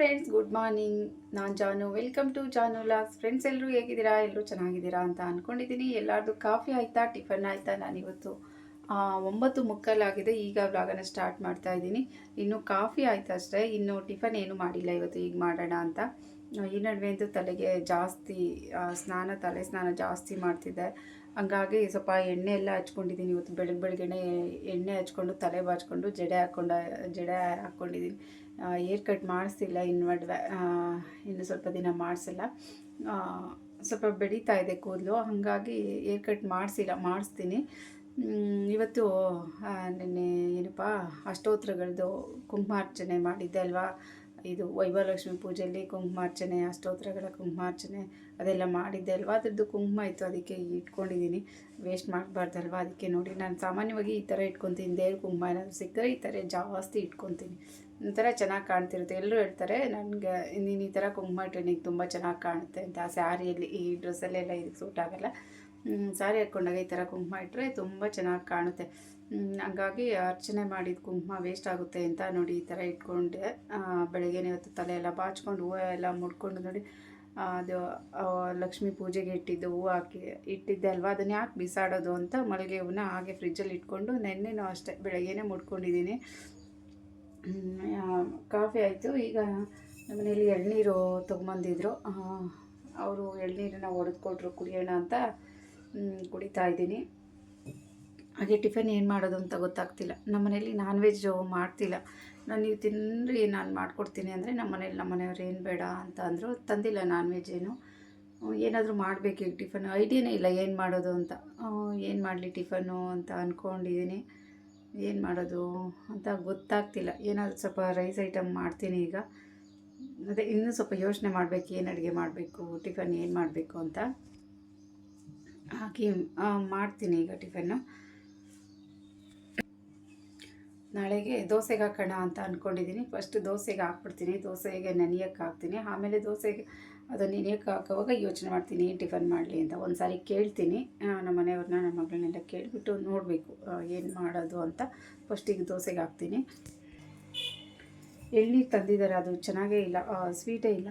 Friends, good morning. ನಾನು ಜಾನು. Welcome to Janu logs. Friends, ಎಲ್ಲರೂ ಹೇಗಿದ್ದೀರಾ? ಎಲ್ಲರೂ ಚೆನ್ನಾಗಿದ್ದೀರಾ ಅಂತ ಅಂದ್ಕೊಂಡಿದ್ದೀನಿ. ಎಲ್ಲರದು ಕಾಫಿ ಆಯಿತಾ, ಟಿಫನ್ ಆಯಿತಾ? ನಾನಿವತ್ತು 9:45 ಆಗಿದೆ. ಈಗ ವ್ಲಾಗನ್ನು ಸ್ಟಾರ್ಟ್ ಮಾಡ್ತಾ ಇದ್ದೀನಿ. ಇನ್ನು ಕಾಫಿ ಆಯ್ತು ಅಷ್ಟೇ, ಇನ್ನು ಟಿಫನ್ ಏನು ಮಾಡಿಲ್ಲ. ಇವತ್ತು ಈಗ ಮಾಡೋಣ ಅಂತ. ಈ ನಡುವೆ ಅಂತೂ ತಲೆಗೆ ಜಾಸ್ತಿ ತಲೆ ಸ್ನಾನ ಜಾಸ್ತಿ ಮಾಡ್ತಿದ್ದೆ. ಹಂಗಾಗಿ ಸ್ವಲ್ಪ ಎಣ್ಣೆ ಎಲ್ಲ ಹಚ್ಕೊಂಡಿದ್ದೀನಿ. ಇವತ್ತು ಬೆಳಗ್ಗೆನೆ ಎಣ್ಣೆ ಹಚ್ಕೊಂಡು ತಲೆ ಬಾಚ್ಕೊಂಡು ಜಡೆ ಹಾಕ್ಕೊಂಡಿದ್ದೀನಿ. ಏರ್ ಕಟ್ ಮಾಡಿಸ್ತಿಲ್ಲ ಇನ್ನು ಸ್ವಲ್ಪ ದಿನ ಮಾಡಿಸಲ್ಲ. ಸ್ವಲ್ಪ ಬೆಳೀತಾ ಇದೆ ಕೂದಲು, ಹಾಗಾಗಿ ಏರ್ ಕಟ್ ಮಾಡಿಸ್ತೀನಿ. ಇವತ್ತು ನಿನ್ನೆ ಏನಪ್ಪ ಅಷ್ಟೋತ್ರಗಳದ್ದು ಕುಂಕುಮಾರ್ಚನೆ ಮಾಡಿದ್ದೆ ಅಲ್ವಾ. ಇದು ವೈಭವಲಕ್ಷ್ಮಿ ಪೂಜೆಯಲ್ಲಿ ಕುಂಕುಮಾರ್ಚನೆ, ಅಷ್ಟೋತ್ರಗಳ ಕುಂಕುಮಾರ್ಚನೆ ಅದೆಲ್ಲ ಮಾಡಿದ್ದೆ ಅಲ್ವಾ. ಅದ್ರದ್ದು ಕುಂಕುಮ ಇತ್ತು, ಅದಕ್ಕೆ ಇಟ್ಕೊಂಡಿದ್ದೀನಿ. ವೇಸ್ಟ್ ಮಾಡಬಾರ್ದಲ್ವ, ಅದಕ್ಕೆ ನೋಡಿ ನಾನು ಸಾಮಾನ್ಯವಾಗಿ ಈ ಥರ ಇಟ್ಕೊತೀನಿ. ದೇವ್ರ ಕುಂಕುಮ ಏನಾದರೂ ಸಿಕ್ಕರೆ ಈ ಥರ ಜಾಸ್ತಿ ಇಟ್ಕೊತೀನಿ. ಒಂಥರ ಚೆನ್ನಾಗಿ ಕಾಣ್ತಿರುತ್ತೆ. ಎಲ್ಲರೂ ಹೇಳ್ತಾರೆ ನನಗೆ, ನೀನು ಈ ಥರ ಕುಂಕುಮ ಇಟ್ಟರೆ ನಿಂಗೆ ತುಂಬ ಚೆನ್ನಾಗಿ ಕಾಣುತ್ತೆ ಅಂತ. ಸ್ಯಾರಿಯಲ್ಲಿ ಈ ಡ್ರೆಸ್ಸಲ್ಲೆಲ್ಲ ಇದಕ್ಕೆ ಸೂಟ್ ಆಗೋಲ್ಲ. ಸ್ಯಾರಿ ಹಾಕ್ಕೊಂಡಾಗ ಈ ಥರ ಕುಂಕುಮ ಇಟ್ಟರೆ ತುಂಬ ಚೆನ್ನಾಗಿ ಕಾಣುತ್ತೆ. ಹಂಗಾಗಿ ಅರ್ಚನೆ ಮಾಡಿದ ಕುಂಕುಮ ವೇಸ್ಟ್ ಆಗುತ್ತೆ ಅಂತ ನೋಡಿ ಈ ಥರ ಇಟ್ಕೊಂಡೆ. ಬೆಳಗ್ಗೆನೇ ಇವತ್ತು ತಲೆ ಎಲ್ಲ ಬಾಚ್ಕೊಂಡು ಹೂವು ಎಲ್ಲ ಮುಡ್ಕೊಂಡು ನೋಡಿ, ಅದು ಲಕ್ಷ್ಮೀ ಪೂಜೆಗೆ ಇಟ್ಟಿದ್ದು ಹೂವು ಇಟ್ಟಿದ್ದೆ ಅಲ್ವಾ, ಅದನ್ನು ಯಾಕೆ ಬಿಸಾಡೋದು ಅಂತ ಮಲ್ಲಿಗೆ ಹೂವನ್ನ ಹಾಗೆ ಫ್ರಿಜ್ಜಲ್ಲಿ ಇಟ್ಕೊಂಡು ನೆನ್ನೆನೂ ಅಷ್ಟೇ ಬೆಳಗ್ಗೆನೇ ಮುಡ್ಕೊಂಡಿದ್ದೀನಿ. ಕಾಫಿ ಆಯಿತು. ಈಗ ನಮ್ಮನೇಲಿ ಎಳ್ನೀರು ತೊಗೊಂಬಂದಿದ್ರು, ಅವರು ಎಳ್ನೀರನ್ನ ಒಡೆದುಕೊಟ್ರು, ಕುಡಿಯೋಣ ಅಂತ ಕುಡಿತಾ ಇದ್ದೀನಿ. ಹಾಗೆ ಟಿಫನ್ ಏನು ಮಾಡೋದು ಅಂತ ಗೊತ್ತಾಗ್ತಿಲ್ಲ. ನಮ್ಮನೇಲಿ ನಾನ್ ವೆಜ್ಜು ಮಾಡ್ತಿಲ್ಲ. ನೀವು ತಿನ್ನಿರಿ, ನಾನು ಮಾಡಿಕೊಡ್ತೀನಿ ಅಂದರೆ ನಮ್ಮನೆಯವ್ರು ಏನು ಬೇಡ ಅಂತ ಅಂದರು. ತಂದಿಲ್ಲ ನಾನ್ ವೆಜ್ ಏನಾದರೂ ಮಾಡಬೇಕು ಈಗ ಟಿಫನ್. ಐಡಿಯಾನೇ ಇಲ್ಲ ಏನು ಮಾಡೋದು ಅಂತ. ಏನು ಮಾಡಲಿ ಟಿಫನ್ನು ಅಂತ ಅಂದ್ಕೊಂಡಿದ್ದೀನಿ. ಏನು ಮಾಡೋದು ಅಂತ ಗೊತ್ತಾಗ್ತಿಲ್ಲ. ಏನಾದರೂ ಸ್ವಲ್ಪ ರೈಸ್ ಐಟಮ್ ಮಾಡ್ತೀನಿ ಈಗ. ಅದೇ ಇನ್ನೂ ಸ್ವಲ್ಪ ಯೋಚನೆ ಮಾಡಬೇಕು, ಏನು ಅಡುಗೆ ಮಾಡಬೇಕು, ಟಿಫನ್ ಏನು ಮಾಡಬೇಕು ಅಂತ. ಹಾಕಿ ಮಾಡ್ತೀನಿ ಈಗ ಟಿಫನ್ನು. ನಾಳೆಗೆ ದೋಸೆಗೆ ಹಾಕೋಣ ಅಂತ ಅಂದ್ಕೊಂಡಿದ್ದೀನಿ. ಫಸ್ಟ್ ದೋಸೆಗೆ ಹಾಕ್ಬಿಡ್ತೀನಿ, ದೋಸೆಗೆ ನೆನೆಯೋಕ್ಕೆ ಹಾಕ್ತೀನಿ. ಆಮೇಲೆ ದೋಸೆಗೆ ಅದನ್ನು ನೆನೆಯೋಕ್ಕೆ ಹಾಕೋವಾಗ ಯೋಚನೆ ಮಾಡ್ತೀನಿ ಏನು ಟಿಫನ್ ಮಾಡಲಿ ಅಂತ. ಒಂದು ಸಾರಿ ಕೇಳ್ತೀನಿ ನಮ್ಮ ಮನೆಯವ್ರನ್ನ, ನನ್ನ ಮಗಳನ್ನೆಲ್ಲ ಕೇಳಿಬಿಟ್ಟು ನೋಡಬೇಕು ಏನು ಮಾಡೋದು ಅಂತ. ಫಸ್ಟಿಗೆ ದೋಸೆಗೆ ಹಾಕ್ತೀನಿ. ಎಳ್ನೀರು ತಂದಿದ್ದಾರೆ, ಅದು ಚೆನ್ನಾಗೇ ಇಲ್ಲ, ಸ್ವೀಟೇ ಇಲ್ಲ.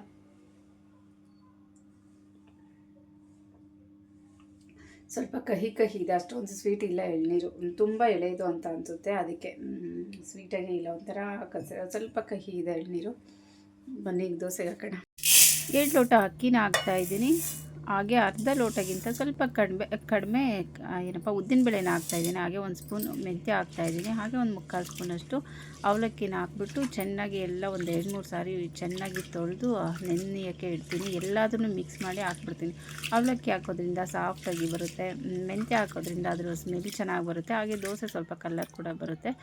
ಸ್ವಲ್ಪ ಕಹಿ ಇದೆ, ಅಷ್ಟೊಂದು ಸ್ವೀಟ್ ಇಲ್ಲ ಎಳ್ನೀರು. ತುಂಬ ಎಳೆದು ಅಂತ ಅನಿಸುತ್ತೆ, ಅದಕ್ಕೆ ಸ್ವೀಟಾಗೇ ಇಲ್ಲ, ಒಂಥರ ಸ್ವಲ್ಪ ಕಹಿ ಇದೆ ಎಳ್ನೀರು. ಬನ್ನಿ ಈಗ ದೋಸೆಗೆ ಹಾಕೋಣ. 2 ಲೋಟ ಅಕ್ಕಿನ ಹಾಕ್ತಾಯಿದ್ದೀನಿ. ಹಾಗೆ ಅರ್ಧ ಲೋಟಗಿಂತ ಸ್ವಲ್ಪ ಕಡಿಮೆ ಏನಪ್ಪ ಉದ್ದಿನಬೇಳೆನ ಹಾಕ್ತಾಯಿದ್ದೀನಿ. ಹಾಗೆ 1 ಸ್ಪೂನ್ ಮೆಂತ್ಯ ಹಾಕ್ತಾಯಿದ್ದೀನಿ. ಹಾಗೆ 1/4 ಸ್ಪೂನಷ್ಟು ಅವಲಕ್ಕಿನ ಹಾಕ್ಬಿಟ್ಟು ಚೆನ್ನಾಗಿ ಎಲ್ಲ ಒಂದು 2-3 ಸಾರಿ ಚೆನ್ನಾಗಿ ತೊಳೆದು ನೆನೆಯೋಕ್ಕೆ ಇಡ್ತೀನಿ. ಎಲ್ಲದನ್ನು ಮಿಕ್ಸ್ ಮಾಡಿ ಹಾಕ್ಬಿಡ್ತೀನಿ. ಅವಲಕ್ಕಿ ಹಾಕೋದ್ರಿಂದ ಸಾಫ್ಟಾಗಿ ಬರುತ್ತೆ, ಮೆಂತ್ಯ ಹಾಕೋದ್ರಿಂದ ಅದರ ಸ್ಮೆಲ್ ಚೆನ್ನಾಗಿ ಬರುತ್ತೆ. ಹಾಗೆ ದೋಸೆ ಸ್ವಲ್ಪ ಕಲರ್ ಕೂಡ ಬರುತ್ತೆ.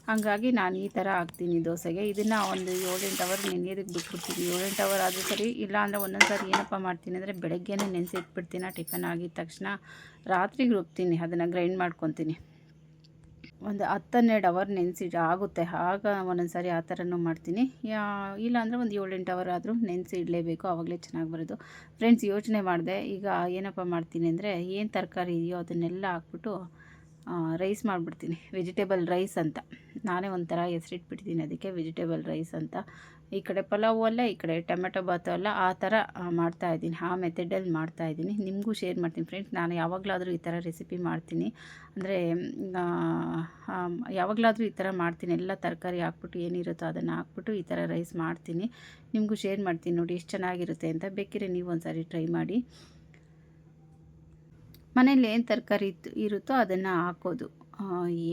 ಹಾಗಾಗಿ ನಾನು ಈ ಥರ ಹಾಕ್ತೀನಿ ದೋಸೆಗೆ. ಇದನ್ನು ಒಂದು 7-8 ಅವರ್ ನೆನೆಯೋದಕ್ಕೆ ಬಿಟ್ಬಿಡ್ತೀನಿ. 7-8 ಅವರ್ ಆದರೂ ಸರಿ, ಇಲ್ಲಾಂದರೆ ಒಂದೊಂದು ಸಾರಿ ಏನಪ್ಪ ಮಾಡ್ತೀನಿ ಅಂದರೆ ಬೆಳಗ್ಗೆನೇ ನೆನೆಸಿಟ್ಬಿಡ್ತೀನಿ. ಟಿಫನ್ ಆಗಿದ ತಕ್ಷಣ ರಾತ್ರಿಗೆ ರುಬ್ತೀನಿ, ಅದನ್ನು ಗ್ರೈಂಡ್ ಮಾಡ್ಕೊತೀನಿ. ಒಂದು 10-12 ಅವರ್ ಆಗುತ್ತೆ. ಆಗ ಒಂದೊಂದು ಸಾರಿ ಆ ಥರನೂ ಮಾಡ್ತೀನಿ. ಇಲ್ಲಾಂದರೆ ಒಂದು 7-8 ಅವರ್ ಆದರೂ ನೆನೆಸಿ ಇಡಲೇಬೇಕು, ಆವಾಗಲೇ ಚೆನ್ನಾಗಿ ಬರೋದು. ಫ್ರೆಂಡ್ಸ್, ಯೋಚನೆ ಮಾಡಿದೆ ಈಗ ಏನಪ್ಪ ಮಾಡ್ತೀನಿ ಅಂದರೆ, ಏನು ತರಕಾರಿ ಇದೆಯೋ ಅದನ್ನೆಲ್ಲ ಹಾಕ್ಬಿಟ್ಟು ರೈಸ್ ಮಾಡಿಬಿಡ್ತೀನಿ. ವೆಜಿಟೇಬಲ್ ರೈಸ್ ಅಂತ ನಾನೇ ಒಂಥರ ಹೆಸರಿಟ್ಬಿಟ್ಟಿದ್ದೀನಿ ಅದಕ್ಕೆ, ವೆಜಿಟೇಬಲ್ ರೈಸ್ ಅಂತ. ಈ ಕಡೆ ಪಲಾವು ಅಲ್ಲ, ಈ ಕಡೆ ಟೊಮೆಟೊ ಬಾತು ಅಲ್ಲ, ಆ ಥರ ಮಾಡ್ತಾಯಿದ್ದೀನಿ. ಆ ಮೆಥಡಲ್ಲಿ ಮಾಡ್ತಾಯಿದ್ದೀನಿ. ನಿಮಗೂ ಶೇರ್ ಮಾಡ್ತೀನಿ ಫ್ರೆಂಡ್ಸ್. ನಾನು ಯಾವಾಗಲಾದರೂ ಈ ಥರ ರೆಸಿಪಿ ಮಾಡ್ತೀನಿ ಅಂದರೆ, ಯಾವಾಗಲಾದರೂ ಈ ಥರ ಮಾಡ್ತೀನಿ. ಎಲ್ಲ ತರಕಾರಿ ಹಾಕ್ಬಿಟ್ಟು ಏನಿರುತ್ತೋ ಅದನ್ನು ಹಾಕ್ಬಿಟ್ಟು ಈ ಥರ ರೈಸ್ ಮಾಡ್ತೀನಿ. ನಿಮಗೂ ಶೇರ್ ಮಾಡ್ತೀನಿ ನೋಡಿ ಎಷ್ಟು ಚೆನ್ನಾಗಿರುತ್ತೆ ಅಂತ. ಬೇಕಿದ್ರೆ ನೀವು ಒಂದು ಸಾರಿ ಟ್ರೈ ಮಾಡಿ. ಮನೇಲಿ ಏನು ತರಕಾರಿ ಇರುತ್ತೋ ಅದನ್ನು ಹಾಕೋದು,